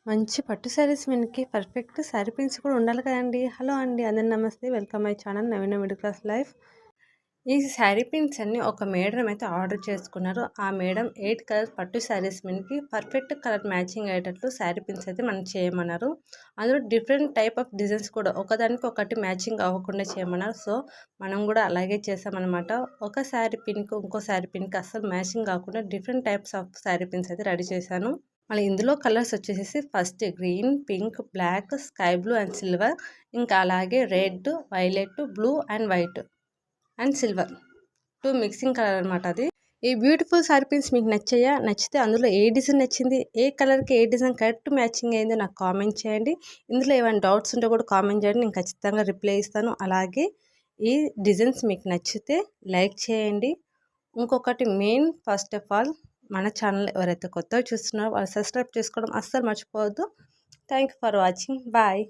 మంచి పట్టు శారీస్ మీదకి పర్ఫెక్ట్ శారీ పిన్స్ కూడా ఉండాలి కదండీ! హలో అండి. అందరికి నమస్తే. Welcome my channel Naveena middle class life. ఈ శారీ పిన్స్ అన్నీ ఒక మేడం అయితే ఆర్డర్ చేసుకున్నారు. ఆ మేడం 8 కలర్ పట్టు శారీస్ మీదకి పర్ఫెక్ట్ కలర్ మ్యాచింగ్ అయ్యేటట్లు శారీ పిన్స్ అయితే మనం చేయమన్నారు. అందులో డిఫరెంట్ టైప్ ఆఫ్ డిజైన్స్ కూడా ఒకదానికి ఒకటి మ్యాచింగ్ అవ్వకుండా చేయమన్నారు. సో, మనం కూడా అలాగే చేసామన్నమాట. ఒక శారీ పిన్‌కి ఇంకో శారీ పిన్‌కి అస్సలు మ్యాచింగ్ కాకుండా different types of sari pins అయితే రెడీ చేశాను. మళ్ళీ ఇందులో కలర్స్ వచ్చేసేసి first green, pink, black, sky blue and silver, ఇంకా అలాగే red, violet, blue and white and silver 2 mixing colour అనమాట అది. ఈ బ్యూటిఫుల్ శారీ పిన్స్ మీకు నచ్చాయా? నచ్చితే అందులో ఏ డిజైన్ నచ్చింది, ఏ కలర్కి ఏ డిజైన్ కరెక్ట్ మ్యాచింగ్ అయిందో నాకు కామెంట్ చేయండి. ఇందులో ఏమైనా డౌట్స్ ఉంటే కూడా కామెంట్ చేయండి, నేను ఖచ్చితంగా రిప్లై ఇస్తాను. అలాగే ఈ డిజైన్స్ మీకు నచ్చితే లైక్ చేయండి. ఇంకొకటి మెయిన్ ఫస్ట్ ఆఫ్ ఆల్ మన ఛానల్ ఎవరైతే కొత్తగా చూస్తున్నారో వాళ్ళు సబ్స్క్రైబ్ చేసుకోవడం అస్సలు మర్చిపోవద్దు. Thank you for watching. Bye.